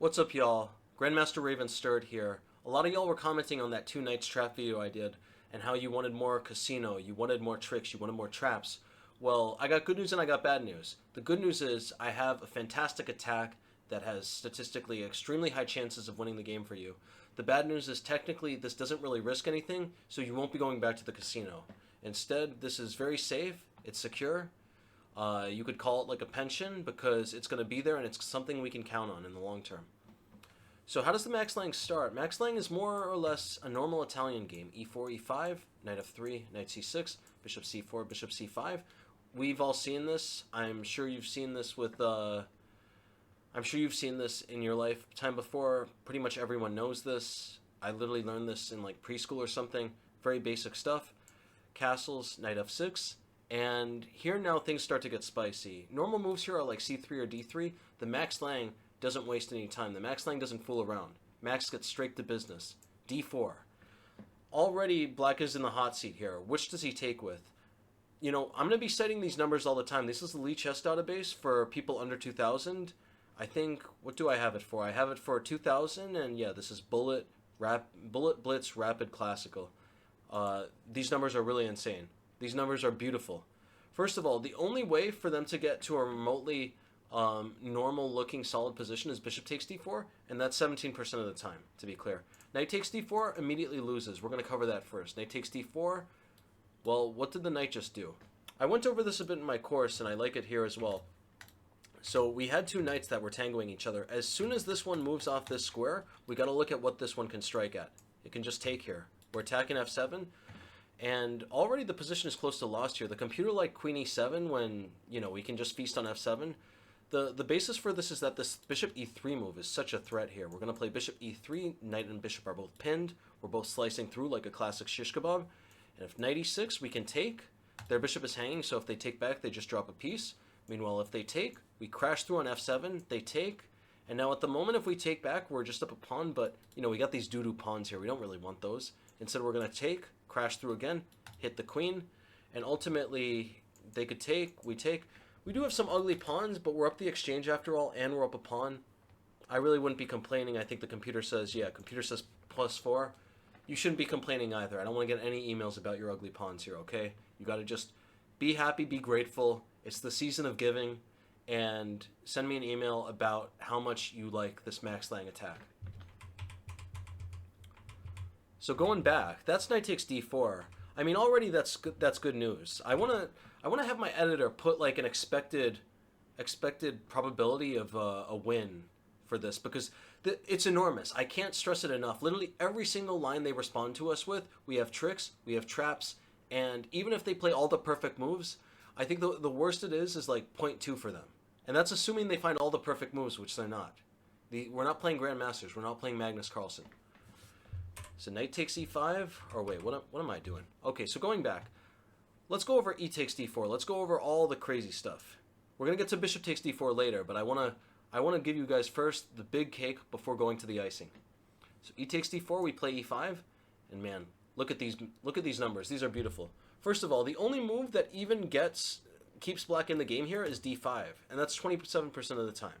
What's up, y'all? Grandmaster Raven Stirred here. A lot of y'all were commenting on that two nights trap video I did, and how you wanted more casino, you wanted more tricks, you wanted more traps. Well, I got good news and I got bad news. The good news is I have a fantastic attack that has statistically extremely high chances of winning the game for you. The bad news is technically this doesn't really risk anything, so you won't be going back to the casino. Instead, this is very safe, it's secure. You could call it like a pension because it's going to be there and it's something we can count on in the long term. So how does the Max Lange start? Max Lange is more or less a normal Italian game. e4, e5, knight f3, knight c6, bishop c4, bishop c5. We've all seen this. I'm sure you've seen this in your lifetime before. Pretty much everyone knows this. I literally learned this in like preschool or something. Very basic stuff. Castles, knight f6. And here now things start to get spicy. Normal moves here are like c3 or d3. The Max Lange doesn't waste any time. The Max Lange doesn't fool around. Max gets straight to business. d4. Already black is in the hot seat here. Which does he take with? You know, I'm going to be citing these numbers all the time. This is the Lee Chess database for people under 2,000. I think, what do I have it for? I have it for 2,000, and yeah, this is Bullet, Blitz, Rapid, Classical. These numbers are really insane. These numbers are beautiful. First of all, the only way for them to get to a remotely normal-looking solid position is bishop takes d4, and that's 17% of the time, to be clear. Knight takes d4 immediately loses. We're going to cover that first. Knight takes d4. Well, what did the knight just do? I went over this a bit in my course, and I like it here as well. So we had two knights that were tangling each other. As soon as this one moves off this square, we got to look at what this one can strike at. It can just take here. We're attacking f7. And already the position is close to lost here. The computer liked queen e7 when, you know, we can just feast on f7. The basis for this is that this bishop e3 move is such a threat here. We're going to play bishop e3. Knight and bishop are both pinned. We're both slicing through like a classic shish kebab. And if knight e6, we can take. Their bishop is hanging, so if they take back, they just drop a piece. Meanwhile, if they take, we crash through on f7. They take. And now at the moment, if we take back, we're just up a pawn. But, you know, we got these doo-doo pawns here. We don't really want those. Instead, we're going to take, crash through again, hit the queen. And ultimately, they could take, we take. We do have some ugly pawns, but we're up the exchange after all, and we're up a pawn. I really wouldn't be complaining. I think the computer says, yeah, computer says +4. You shouldn't be complaining either. I don't want to get any emails about your ugly pawns here, okay? You got to just be happy, be grateful. It's the season of giving. And send me an email about how much you like this Max Lange attack. So going back, that's knight takes d4. I mean, already that's good news. I want to have my editor put like an expected probability of a win for this, because it's enormous. I can't stress it enough. Literally every single line they respond to us with, we have tricks, we have traps, and even if they play all the perfect moves, I think the worst it is like 0.2 for them. And that's assuming they find all the perfect moves, which they're not. We're not playing Grandmasters. We're not playing Magnus Carlsen. So knight takes e5, or wait, what am I doing? Okay, so going back, let's go over e takes d4. Let's go over all the crazy stuff. We're gonna get to bishop takes d4 later, but I wanna give you guys first the big cake before going to the icing. So e takes d4, we play e5, and man, look at these numbers. These are beautiful. First of all, the only move that even keeps black in the game here is d5, and that's 27% of the time.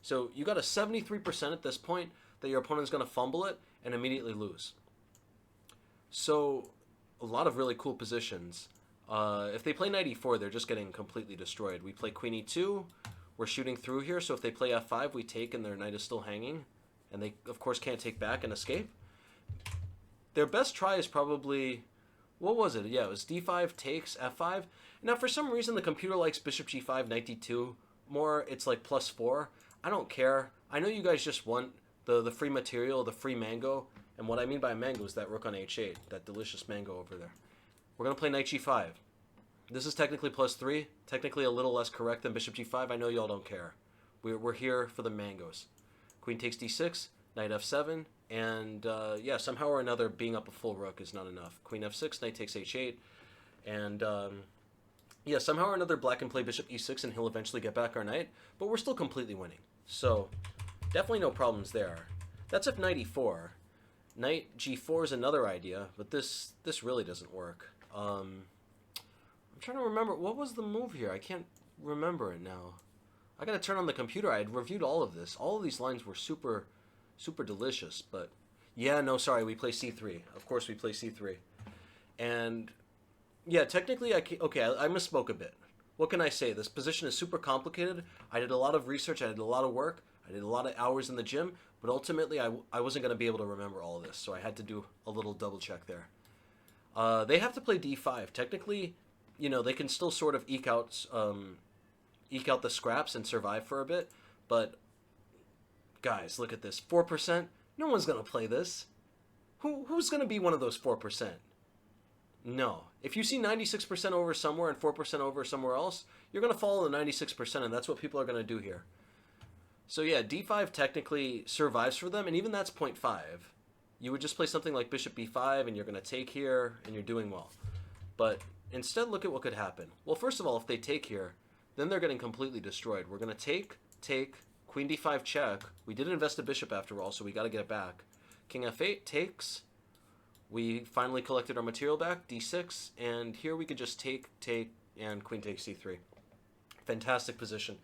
So you got a 73% at this point that your opponent is gonna fumble it and immediately lose. So, a lot of really cool positions. If they play knight e4, they're just getting completely destroyed. We play queen e2. We're shooting through here, so if they play f5, we take and their knight is still hanging. And they, of course, can't take back and escape. Their best try is probably... What was it? Yeah, it was d5 takes, f5. Now, for some reason, the computer likes bishop g5, knight d2. More, it's like +4. I don't care. I know you guys just want the free material, the free mango. And what I mean by mango is that rook on h8, that delicious mango over there. We're going to play knight g5. This is technically +3, technically a little less correct than bishop g5. I know y'all don't care. We're here for the mangoes. Queen takes d6, knight f7, and yeah, somehow or another being up a full rook is not enough. Queen f6, knight takes h8, and yeah, somehow or another black can play bishop e6 and he'll eventually get back our knight, but we're still completely winning. So, definitely no problems there. That's if knight e4. Knight g4 is another idea, but this really doesn't work. I'm trying to remember, what was the move here? I can't remember it now. I gotta turn on the computer. I had reviewed all of this. All of these lines were super, super delicious. But yeah, no, sorry, we play c3. Of course, we play c3. And yeah, technically, okay, I misspoke a bit. What can I say? This position is super complicated. I did a lot of research. I did a lot of work. I did a lot of hours in the gym. But ultimately, I wasn't going to be able to remember all of this. So I had to do a little double check there. They have to play d5. Technically, you know, they can still sort of eke out the scraps and survive for a bit. But guys, look at this. 4%? No one's going to play this. Who's going to be one of those 4%? No. If you see 96% over somewhere and 4% over somewhere else, you're going to follow the 96%, and that's what people are going to do here. So yeah, d5 technically survives for them, and even that's 0.5. You would just play something like bishop b5, and you're going to take here, and you're doing well. But instead, look at what could happen. Well, first of all, if they take here, then they're getting completely destroyed. We're going to take, queen d5 check. We did invest a bishop after all, so we got to get it back. King f8 takes. We finally collected our material back, d6, and here we could just take, and queen takes c3. Fantastic position.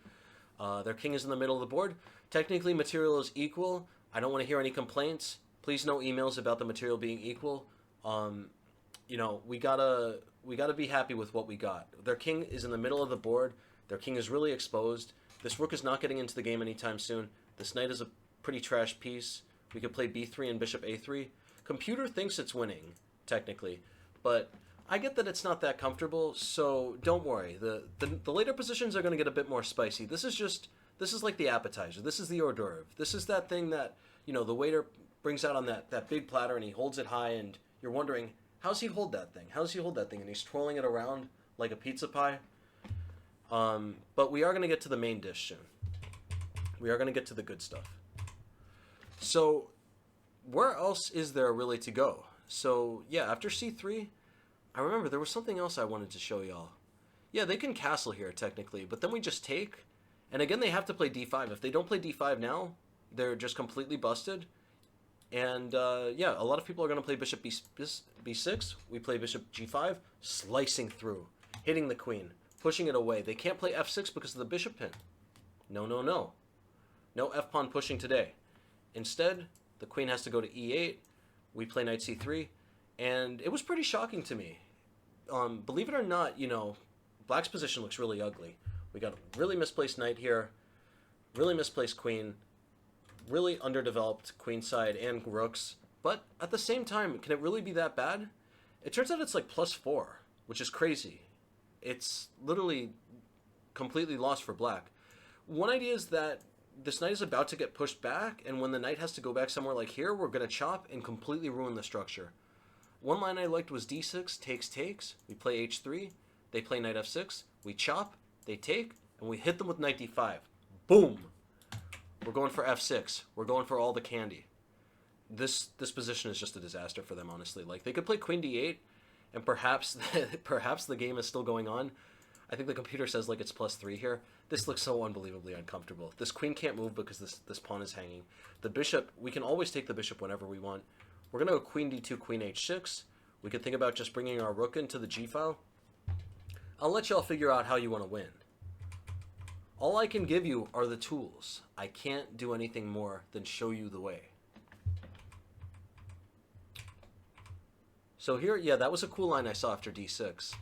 Their king is in the middle of the board. Technically, material is equal. I don't want to hear any complaints. Please no emails about the material being equal. You know, we gotta be happy with what we got. Their king is in the middle of the board. Their king is really exposed. This rook is not getting into the game anytime soon. This knight is a pretty trash piece. We could play b3 and bishop a3. Computer thinks it's winning, technically, but I get that it's not that comfortable, so don't worry. The later positions are going to get a bit more spicy. This is like the appetizer. This is the hors d'oeuvre. This is that thing that, you know, the waiter brings out on that big platter, and he holds it high, and you're wondering, how's he hold that thing? How's he hold that thing? And he's twirling it around like a pizza pie. But we are going to get to the main dish soon. We are going to get to the good stuff. So where else is there really to go? So yeah, after c3, I remember there was something else I wanted to show y'all. Yeah, they can castle here technically, but then we just take, and again they have to play d5. If they don't play d5 now, they're just completely busted. And yeah, a lot of people are going to play bishop b6. We play bishop g5, slicing through, hitting the queen, pushing it away. They can't play f6 because of the bishop pin. No, no, no. No f-pawn pushing today. Instead, the queen has to go to e8. We play knight c3. And it was pretty shocking to me. Believe it or not, you know, black's position looks really ugly. We got a really misplaced knight here. Really misplaced queen. Really underdeveloped queenside and rooks. But at the same time, can it really be that bad? It turns out it's like +4, which is crazy. It's literally completely lost for black. One idea is that this knight is about to get pushed back, and when the knight has to go back somewhere like here, we're going to chop and completely ruin the structure. One line I liked was d6, takes. We play h3. They play knight f6. We chop, they take, and we hit them with knight d5. Boom! We're going for f6. We're going for all the candy. This position is just a disaster for them, honestly. Like, they could play queen d8, and perhaps the game is still going on. I think the computer says like it's +3 here. This looks so unbelievably uncomfortable. This queen can't move because this pawn is hanging. The bishop, we can always take the bishop whenever we want. We're going to go queen d2, queen h6. We could think about just bringing our rook into the g-file. I'll let y'all figure out how you want to win. All I can give you are the tools. I can't do anything more than show you the way. So here, yeah, that was a cool line I saw after d6.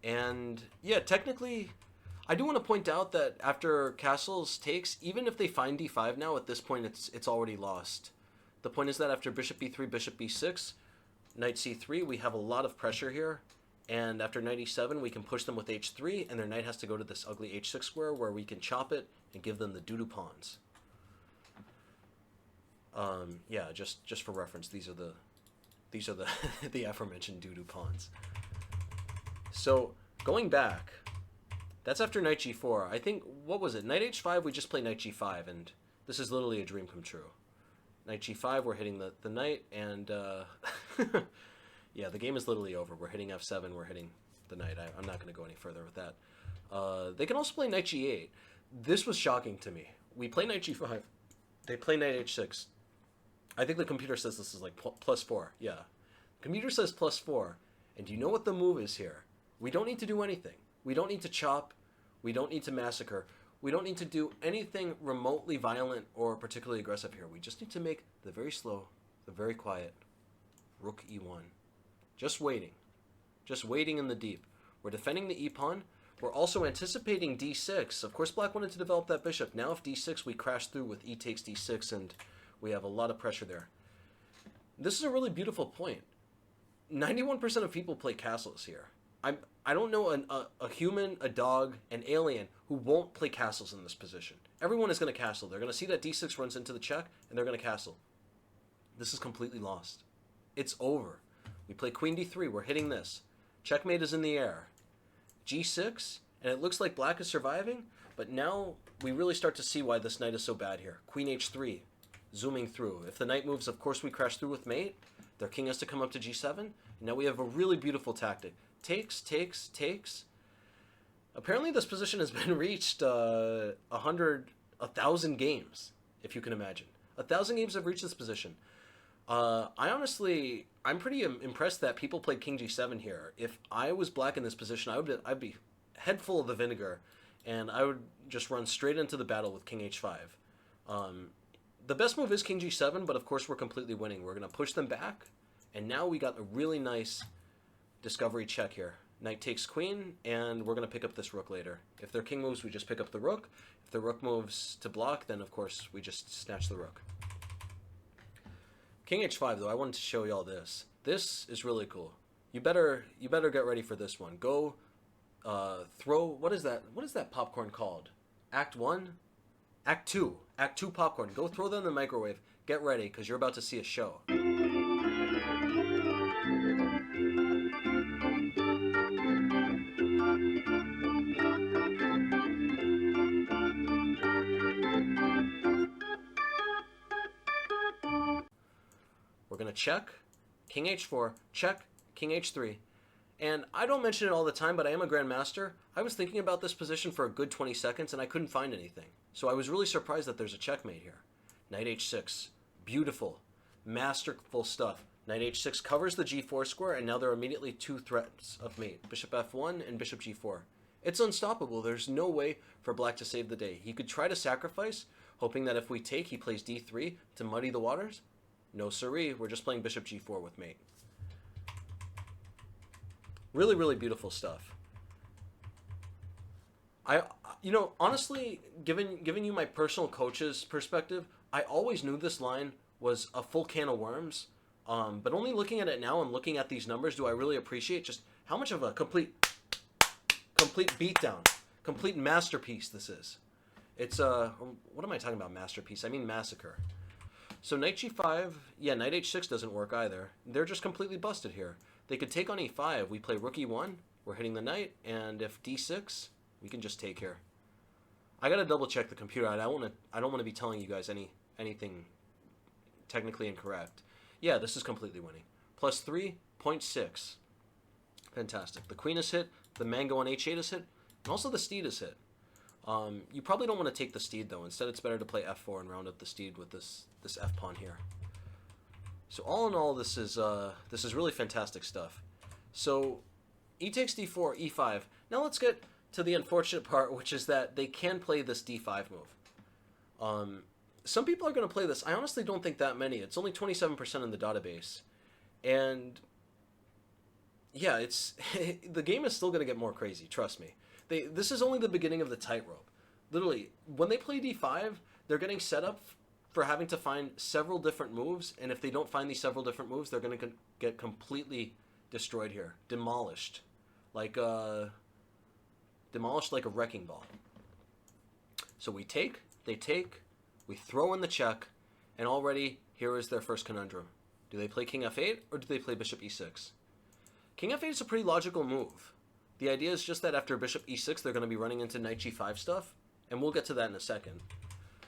And yeah, technically, I do want to point out that after castles takes, even if they find d5 now, at this point it's already lost. The point is that after bishop b3, bishop b6, knight c3, we have a lot of pressure here. And after knight e7, we can push them with h3, and their knight has to go to this ugly h6 square where we can chop it and give them the doo-doo pawns. Yeah, just for reference, these are the the aforementioned doo-doo pawns. So going back, that's after knight g4. I think, what was it? Knight h5, we just play knight g5, and this is literally a dream come true. Knight g5, we're hitting the knight, and yeah, the game is literally over. We're hitting f7, we're hitting the knight. I'm not going to go any further with that. They can also play knight g8. This was shocking to me. We play knight g5. They play knight h6. I think the computer says this is like +4. Yeah. The computer says +4. And do you know what the move is here? We don't need to do anything. We don't need to chop. We don't need to massacre. We don't need to do anything remotely violent or particularly aggressive here. We just need to make the very slow, the very quiet rook e1. Just waiting. Just waiting in the deep. We're defending the e-pawn. We're also anticipating d6. Of course, black wanted to develop that bishop. Now if d6, we crash through with e takes d6, and we have a lot of pressure there. This is a really beautiful point. 91% of people play castles here. I don't know a human, a dog, an alien who won't play castles in this position. Everyone is going to castle. They're going to see that d6 runs into the check, and they're going to castle. This is completely lost. It's over. We play queen d3. We're hitting this. Checkmate is in the air. g6, and it looks like black is surviving, but now we really start to see why this knight is so bad here. Queen h3, zooming through. If the knight moves, of course we crash through with mate. Their king has to come up to g7. And now we have a really beautiful tactic. Takes, takes, takes. Apparently this position has been reached 1,000 games, if you can imagine. 1,000 games have reached this position. I'm pretty impressed that people played king g7 here. If I was black in this position, I'd be head full of the vinegar, and I would just run straight into the battle with king h5. The best move is king g7, but of course we're completely winning. We're going to push them back, and now we got a really nice discovery check here. Knight takes queen, and we're going to pick up this rook later. If their king moves, we just pick up the rook. If the rook moves to block, then of course we just snatch the rook. King h5, though, I wanted to show y'all this. This is really cool. You better get ready for this one. Go throw, what is that popcorn called? Act 1? Act 2. Act 2 popcorn. Go throw them in the microwave. Get ready, because you're about to see a show. We're going to check, king h4, check, king h3. And I don't mention it all the time, but I am a grandmaster. I was thinking about this position for a good 20 seconds, and I couldn't find anything. So I was really surprised that there's a checkmate here. Knight h6. Beautiful. Masterful stuff. Knight h6 covers the g4 square, and now there are immediately two threats of mate. Bishop f1 and bishop g4. It's unstoppable. There's no way for black to save the day. He could try to sacrifice, hoping that if we take, he plays d3 to muddy the waters. No siree, we're just playing bishop g4 with mate. Really, really beautiful stuff. Honestly, giving you my personal coach's perspective, I always knew this line was a full can of worms. But only looking at it now and looking at these numbers, do I really appreciate just how much of a complete beatdown, complete masterpiece this is. It's what am I talking about, masterpiece? I mean massacre. So knight g5, yeah, knight h6 doesn't work either. They're just completely busted here. They could take on e5. We play rook e1. We're hitting the knight, and if d6, we can just take here. I gotta double check the computer. I don't want to be telling you guys anything technically incorrect. Yeah, this is completely winning. Plus 3.6. Fantastic. The queen is hit. The mango on h8 is hit, and also the steed is hit. You probably don't want to take the steed though. Instead, it's better to play f4 and round up the steed with this f pawn here. So all in all, this is really fantastic stuff. So e takes d4, e5. Now let's get to the unfortunate part, which is that they can play this d5 move. Some people are going to play this. I honestly don't think that many. It's only 27% in the database, and yeah, it's the game is still going to get more crazy. Trust me. This is only the beginning of the tightrope. Literally, when they play d5, they're getting set up for having to find several different moves, and if they don't find these several different moves, they're going to get completely destroyed here, demolished like a wrecking ball. So we take, they take, we throw in the check, and already here is their first conundrum. Do they play king f8 or do they play bishop e6? King f8 is a pretty logical move. The idea is just that after bishop e6, they're going to be running into knight g5 stuff, and we'll get to that in a second.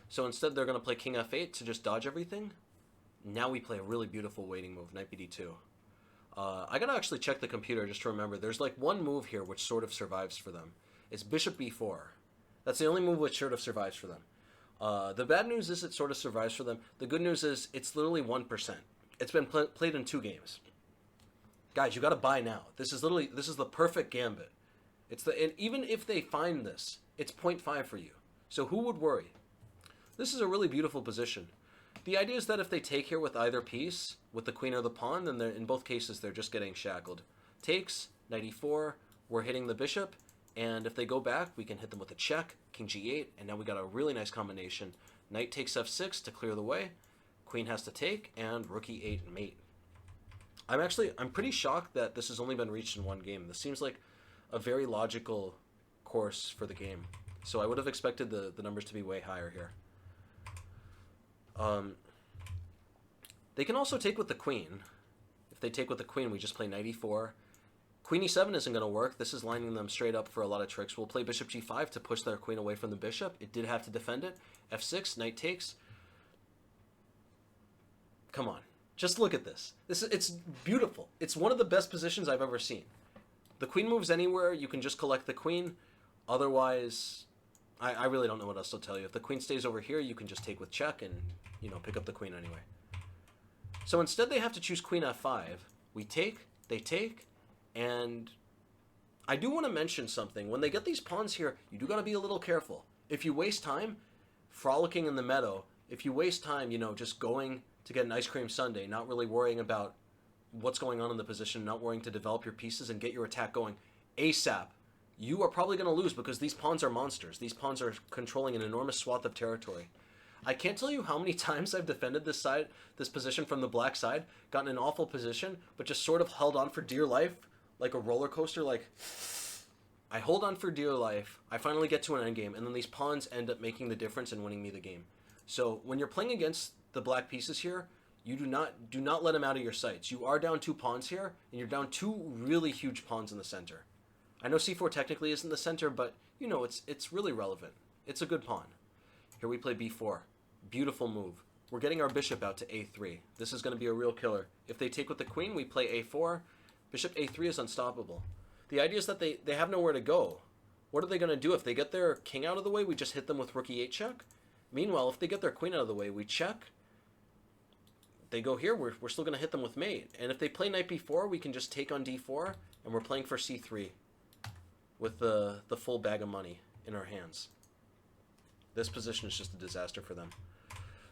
So instead, they're going to play king f8 to just dodge everything. Now we play a really beautiful waiting move, knight bd2. I got to actually check the computer just to remember. There's like one move here which sort of survives for them. It's bishop b4. That's the only move which sort of survives for them. The bad news is it sort of survives for them. The good news is it's literally 1%. It's been played in 2 games. Guys, you got to buy now. This is the perfect gambit. And even if they find this, it's 0.5 for you. So who would worry? This is a really beautiful position. The idea is that if they take here with either piece, with the queen or the pawn, then in both cases they're just getting shackled. Takes, knight e4, we're hitting the bishop, and if they go back, we can hit them with a check, king g8, and now we got a really nice combination. Knight takes f6 to clear the way, queen has to take, and rook e8 mate. I'm pretty shocked that this has only been reached in one game. This seems like a very logical course for the game. So I would have expected the numbers to be way higher here. They can also take with the queen. If they take with the queen, we just play knight e4. Queen e7 isn't going to work. This is lining them straight up for a lot of tricks. We'll play bishop g5 to push their queen away from the bishop. It did have to defend it. f6, knight takes. Come on. Just look at this. It's beautiful. It's one of the best positions I've ever seen. The queen moves anywhere, you can just collect the queen. Otherwise, I really don't know what else to tell you. If the queen stays over here, you can just take with check and, pick up the queen anyway. So instead they have to choose queen f5. We take, they take, and I do want to mention something. When they get these pawns here, you do got to be a little careful. If you waste time frolicking in the meadow, if you waste time, just going to get an ice cream sundae, not really worrying about what's going on in the position, not worrying to develop your pieces and get your attack going ASAP, you are probably going to lose because these pawns are monsters. These pawns are controlling an enormous swath of territory. I can't tell you how many times I've defended this position from the black side, gotten an awful position, but just sort of held on for dear life, like a roller coaster, like I hold on for dear life, I finally get to an endgame, and then these pawns end up making the difference and winning me the game. So when you're playing against the black pieces here, you do not let them out of your sights. You are down 2 pawns here, and you're down 2 really huge pawns in the center. I know c4 technically isn't the center, but it's really relevant. It's a good pawn. Here we play b4. Beautiful move. We're getting our bishop out to a3. This is going to be a real killer. If they take with the queen, we play a4. Bishop a3 is unstoppable. The idea is that they have nowhere to go. What are they going to do? If they get their king out of the way, we just hit them with rook e8 check. Meanwhile, if they get their queen out of the way, we check. They go here, we're still going to hit them with mate. And if they play knight b4, we can just take on d4, and we're playing for c3 with the full bag of money in our hands. This position is just a disaster for them.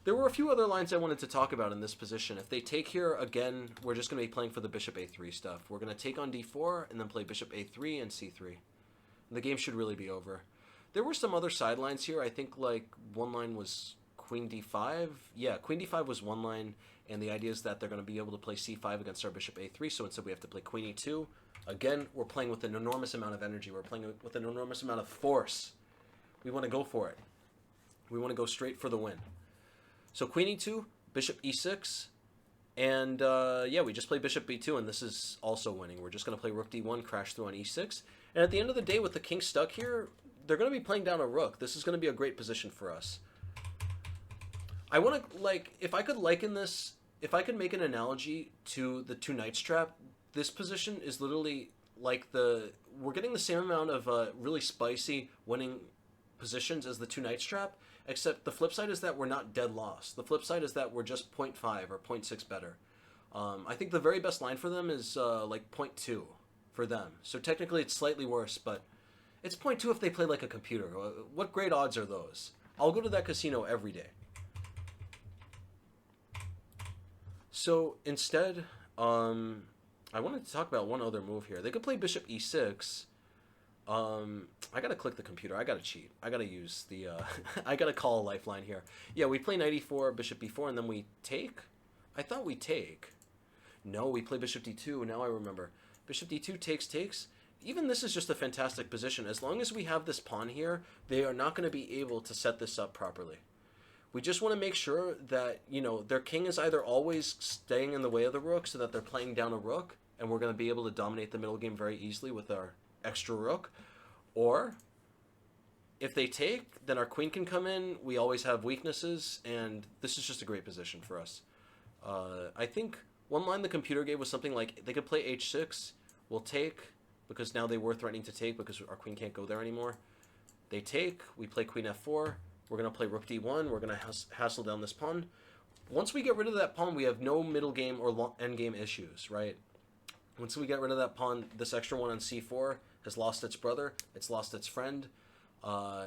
There were a few other lines I wanted to talk about in this position. If they take here, again, we're just going to be playing for the bishop a3 stuff. We're going to take on d4 and then play bishop a3 and c3. And the game should really be over. There were some other sidelines here. I think like one line was queen d5. Yeah, queen d5 was one line, and the idea is that they're going to be able to play c5 against our bishop a3, so instead we have to play queen e2. Again, we're playing with an enormous amount of energy. We're playing with an enormous amount of force. We want to go for it. We want to go straight for the win. So queen e2, bishop e6, and yeah, we just play bishop b2, and this is also winning. We're just going to play rook d1, crash through on e6. And at the end of the day, with the king stuck here, they're going to be playing down a rook. This is going to be a great position for us. I want to, if I could liken this, if I could make an analogy to the 2 knights trap, this position is literally like we're getting the same amount of really spicy winning positions as the 2 knights trap, except the flip side is that we're not dead lost. The flip side is that we're just 0.5 or 0.6 better. I think the very best line for them is like 0.2 for them. So technically it's slightly worse, but it's 0.2 if they play like a computer. What great odds are those? I'll go to that casino every day. So instead, I wanted to talk about one other move here. They could play bishop e6. I gotta click the computer. I gotta cheat. I gotta use the, I gotta call a lifeline here. Yeah, we play knight e4, bishop b4, and then we take? I thought we take. No, we play bishop d2. Now I remember. Bishop d2 takes. Even this is just a fantastic position. As long as we have this pawn here, they are not going to be able to set this up properly. We just want to make sure that, their king is either always staying in the way of the rook so that they're playing down a rook, and we're going to be able to dominate the middle game very easily with our extra rook. Or, if they take, then our queen can come in. We always have weaknesses, and this is just a great position for us. I think one line the computer gave was something like, they could play h6, we'll take, because now they were threatening to take because our queen can't go there anymore. They take, we play queen f4, we're going to play rook d1, we're going to hassle down this pawn. Once we get rid of that pawn, we have no middle game or end game issues, right? Once we get rid of that pawn, this extra one on c4 has lost its brother, it's lost its friend.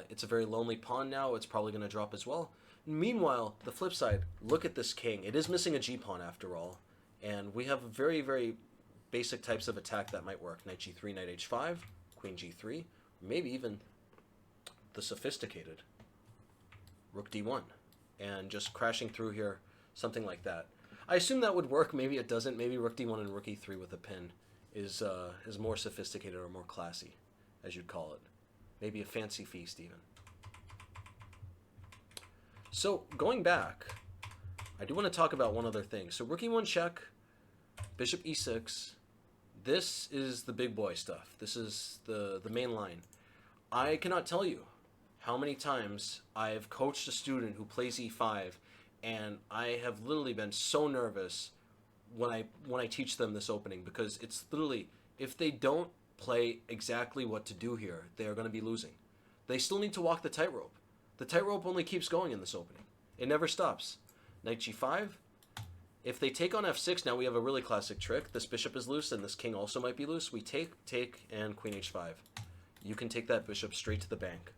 It's a very lonely pawn now. It's probably going to drop as well. Meanwhile, the flip side, look at this king. It is missing a g-pawn after all. And we have very, very basic types of attack that might work. Knight g3, knight h5, queen g3, maybe even the sophisticated rook d1. And just crashing through here, something like that. I assume that would work. Maybe it doesn't. Maybe rook d1 and rook e3 with a pin is more sophisticated or more classy, as you'd call it. Maybe a fancy feast even. So going back, I do want to talk about one other thing. So rook e1 check, bishop e6. This is the big boy stuff. This is the main line. I cannot tell you how many times I've coached a student who plays e5, and I have literally been so nervous when I teach them this opening, because it's literally, if they don't play exactly what to do here, they are going to be losing. They still need to walk the tightrope. The tightrope only keeps going in this opening. It never stops. Knight g5. If they take on f6, now we have a really classic trick. This bishop is loose, and this king also might be loose. We take, and queen h5. You can take that bishop straight to the bank.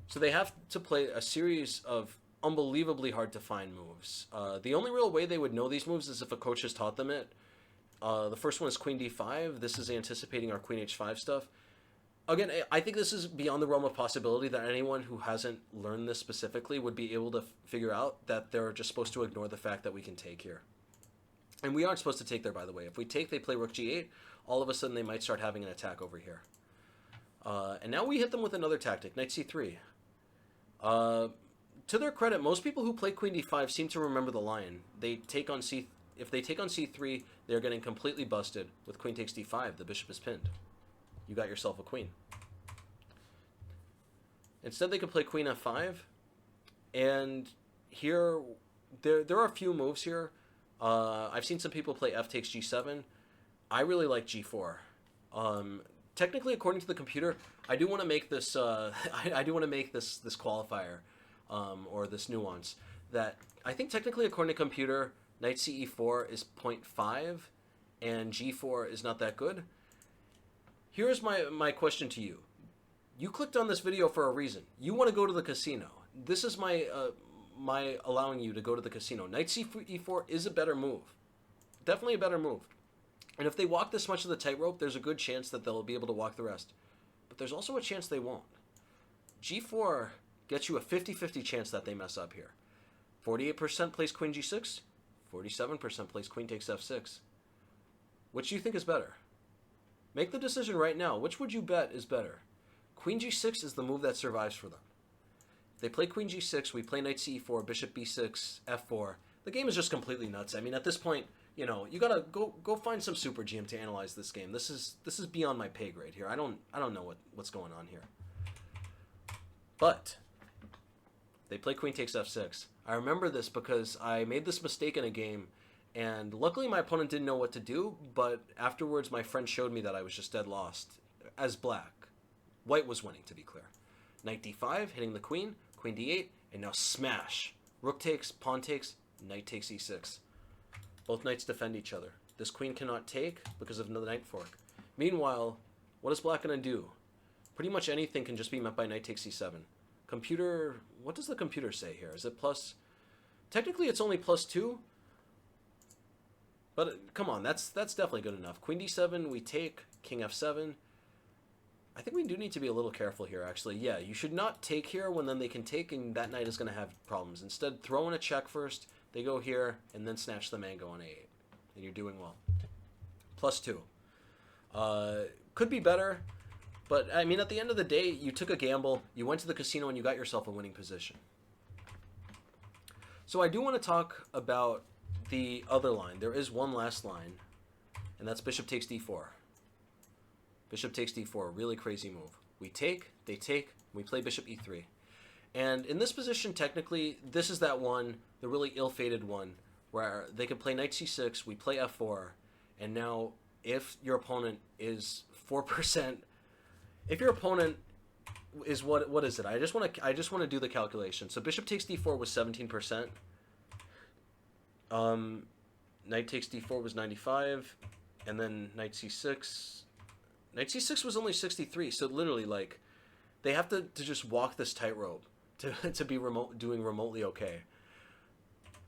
So they have to play a series of unbelievably hard to find moves. The only real way they would know these moves is if a coach has taught them it. The first one is queen d5. This is anticipating our queen h5 stuff. Again, I think this is beyond the realm of possibility that anyone who hasn't learned this specifically would be able to figure out that they're just supposed to ignore the fact that we can take here. And we aren't supposed to take there, by the way. If we take, they play rook g8. All of a sudden, they might start having an attack over here. And now we hit them with another tactic, knight c3. To their credit, most people who play queen d5 seem to remember the line. They take on if they take on c3, they're getting completely busted. With queen takes d5, the bishop is pinned. You got yourself a queen. Instead, they could play queen f5. And here, there are a few moves here. I've seen some people play f takes g7. I really like g4. Technically, according to the computer, I do want to make this. I do want to make this qualifier, or this nuance, that I think technically, according to computer, knight ce4 is 0.5, and g4 is not that good. Here's my question to you. You clicked on this video for a reason. You want to go to the casino. This is my allowing you to go to the casino. Knight e4 is a better move. Definitely a better move. And if they walk this much of the tightrope, there's a good chance that they'll be able to walk the rest. But there's also a chance they won't. g4 gets you a 50-50 chance that they mess up here. 48% plays queen g6. 47% plays queen takes f6. Which do you think is better? Make the decision right now. Which would you bet is better? Queen g6 is the move that survives for them. If they play queen g6, we play knight ce4, bishop b6, f4. The game is just completely nuts. I mean, at this point, you know, you gotta go find some super GM to analyze this game. This is beyond my pay grade here. I don't know what's going on here. But they play queen takes f6. I remember this because I made this mistake in a game, and luckily my opponent didn't know what to do, but afterwards my friend showed me that I was just dead lost as black. White was winning, to be clear. Knight d5, hitting the queen, queen d8, and now smash. Rook takes, pawn takes, knight takes e6. Both knights defend each other. This queen cannot take because of the knight fork. Meanwhile, what is black going to do? Pretty much anything can just be met by knight takes e7. Computer, what does the computer say here? Is it plus? Technically, it's only +2. But come on, that's definitely good enough. Queen d7, we take, king f7. I think we do need to be a little careful here, actually. Yeah, you should not take here when then they can take, and that knight is going to have problems. Instead, throw in a check first. They go here, and then snatch the mango on a8. And you're doing well. +2. Could be better, but, I mean, at the end of the day, you took a gamble, you went to the casino, and you got yourself a winning position. So I do want to talk about the other line. There is one last line, and that's bishop takes d4. Bishop takes d4, really crazy move. We take, they take, we play bishop e3. And in this position, technically, this is that one, the really ill-fated one, where they can play knight c6, we play f4, and now if your opponent is 4%, if your opponent is what is it? I just want to do the calculation. So bishop takes d4 was 17%. Knight takes d4 was 95, and then knight c6. Knight c6 was only 63, so literally, like, they have to just walk this tightrope to be doing remotely okay.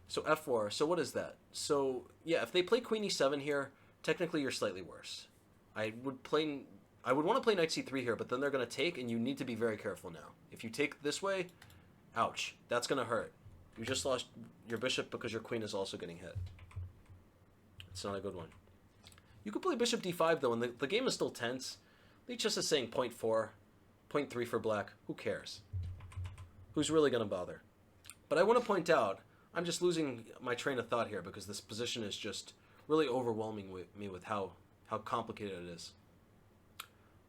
So f4, so what is that? So, yeah, if they play queen e7 here, technically you're slightly worse. I would want to play knight c3 here, but then they're going to take, and you need to be very careful now. If you take this way, ouch, that's going to hurt. You just lost your bishop because your queen is also getting hit. It's not a good one. You could play bishop d5, though, and the game is still tense. Lichess is saying 0.4, 0.3 for black. Who cares? Who's really going to bother? But I want to point out, I'm just losing my train of thought here because this position is just really overwhelming me with how complicated it is.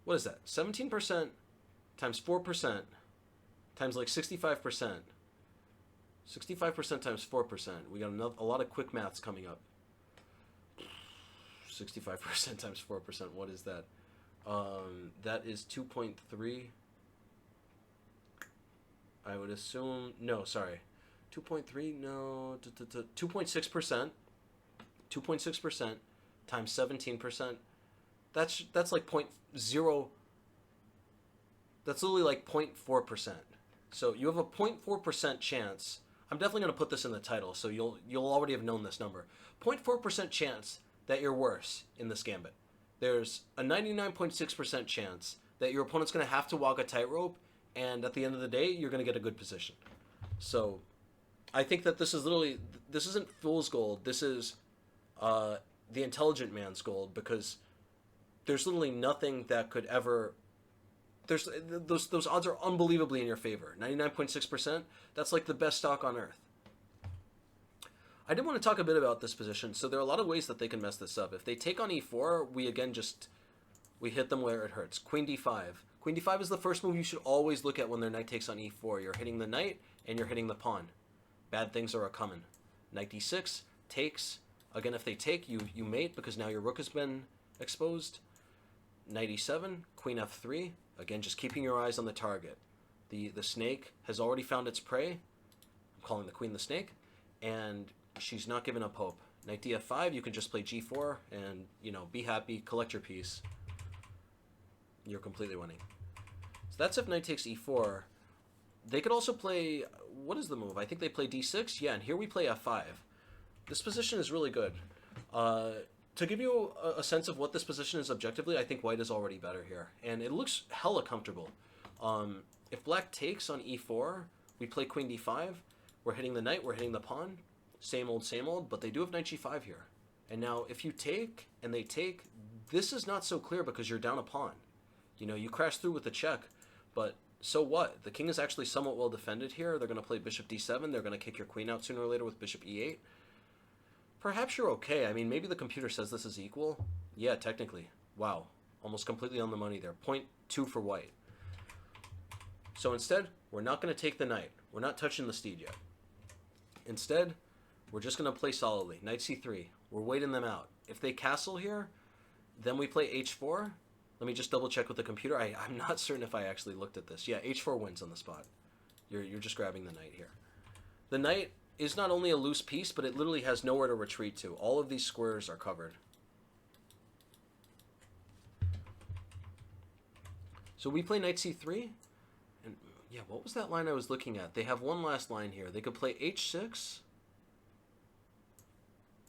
What is that? 17% times 4% times like 65%. 65% times 4%. We got a lot of quick maths coming up. 65% times 4%. What is that? That is 2.3. I would assume... No, sorry. 2.3? No. 2.6%. 2.6% times 17%. That's like 0.0... That's literally like 0.4%. So you have a 0.4% chance... I'm definitely going to put this in the title, so you'll already have known this number. 0.4% chance that you're worse in this gambit. There's a 99.6% chance that your opponent's going to have to walk a tightrope, and at the end of the day, you're going to get a good position. So I think that this isn't fool's gold. This is the intelligent man's gold, because there's literally nothing that could ever... Those odds are unbelievably in your favor. 99.6%, that's like the best stock on earth. I did want to talk a bit about this position. So there are a lot of ways that they can mess this up. If they take on e4, we hit them where it hurts. Queen d5. Queen d5 is the first move you should always look at when their knight takes on e4. You're hitting the knight and you're hitting the pawn. Bad things are a-coming. Knight d6 takes. Again, if they take, you mate because now your rook has been exposed. Knight e7, queen f3. Again, just keeping your eyes on the target. The snake has already found its prey. I'm calling the queen the snake. And she's not giving up hope. Knight df5, you can just play g4 and, be happy, collect your piece. You're completely winning. So that's if knight takes e4. They could also play... What is the move? I think they play d6. Yeah, and here we play f5. This position is really good. To give you a sense of what this position is objectively, I think white is already better here. And it looks hella comfortable. If black takes on e4, we play queen d5. We're hitting the knight, we're hitting the pawn. Same old, but they do have knight g5 here. And now, if you take, and they take, this is not so clear because you're down a pawn. You crash through with the check, but so what? The king is actually somewhat well defended here. They're going to play bishop d7. They're going to kick your queen out sooner or later with bishop e8. Perhaps you're okay. I mean, maybe the computer says this is equal. Yeah, technically. Wow. Almost completely on the money there. 0.2 for white. So instead, we're not going to take the knight. We're not touching the steed yet. Instead, we're just going to play solidly. Knight c3. We're waiting them out. If they castle here, then we play h4. Let me just double check with the computer. I'm not certain if I actually looked at this. Yeah, h4 wins on the spot. You're just grabbing the knight here. The knight is not only a loose piece, but it literally has nowhere to retreat to. All of these squares are covered. So we play knight c3. And yeah, what was that line I was looking at? They have one last line here. They could play h6.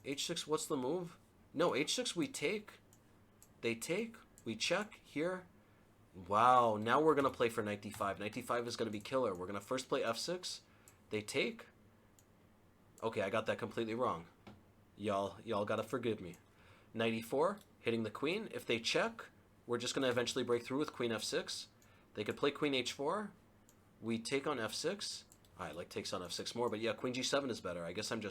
h6, what's the move? No, h6 we take. They take. We check here. Wow, now we're going to play for knight d5. Knight d5 is going to be killer. We're going to first play f6. They take. Okay, I got that completely wrong. Y'all got to forgive me. Knight e4, hitting the queen. If they check, we're just going to eventually break through with queen f6. They could play queen h4. We take on f6. I like takes on f6 more, but yeah, queen g7 is better. I guess I'm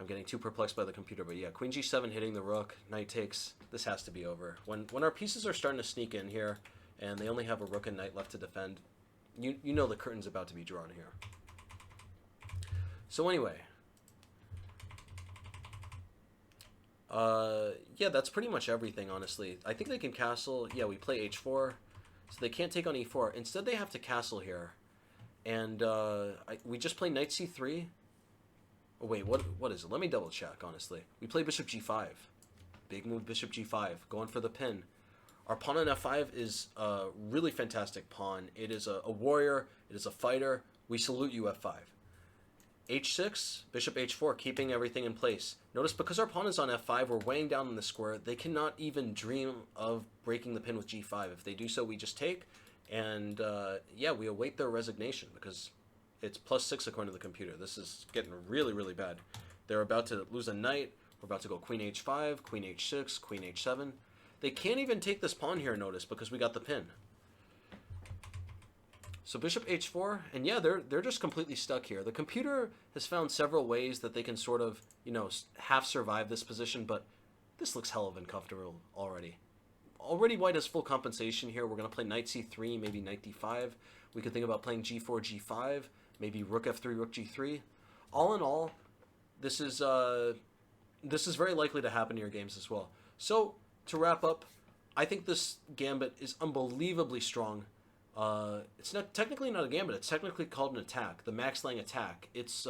getting too perplexed by the computer, but yeah, queen g7 hitting the rook, knight takes. This has to be over. When our pieces are starting to sneak in here, and they only have a rook and knight left to defend, you know the curtain's about to be drawn here. So anyway, yeah, that's pretty much everything, honestly. I think they can castle. Yeah, we play h4, so they can't take on e4. Instead, they have to castle here, and we just play knight c3. Oh, wait, what is it? Let me double check, honestly. We play bishop g5. Big move, bishop g5. Going for the pin. Our pawn on f5 is a really fantastic pawn. It is a warrior. It is a fighter. We salute you, f5. h6, bishop h4, keeping everything in place. Notice because our pawn is on f5, we're weighing down on the square. They cannot even dream of breaking the pin with g5. If they do so, we just take. And yeah, we await their resignation because it's +6 according to the computer. This is getting really, really bad. They're about to lose a knight. We're about to go queen h5, queen h6, queen h7. They can't even take this pawn here, notice, because we got the pin. So bishop h4, and yeah, they're just completely stuck here. The computer has found several ways that they can sort of, you know, half survive this position, but this looks hell of uncomfortable already. Already white has full compensation here. We're going to play knight c3, maybe knight d5. We could think about playing g4, g5, maybe rook f3, rook g3. All in all, this is very likely to happen in your games as well. So to wrap up, I think this gambit is unbelievably strong. It's not technically not a gambit. It's technically called an attack, the Max Lange attack. It's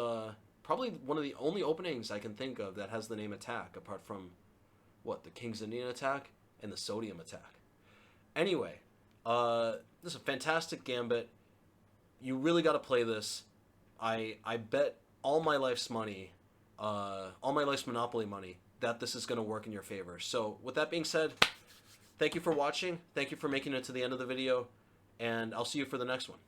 probably one of the only openings I can think of that has the name attack, apart from, what, the King's Indian attack and the Sodium attack. Anyway, this is a fantastic gambit. You really got to play this. I bet all my life's money, all my life's Monopoly money, that this is going to work in your favor. So with that being said, thank you for watching. Thank you for making it to the end of the video. And I'll see you for the next one.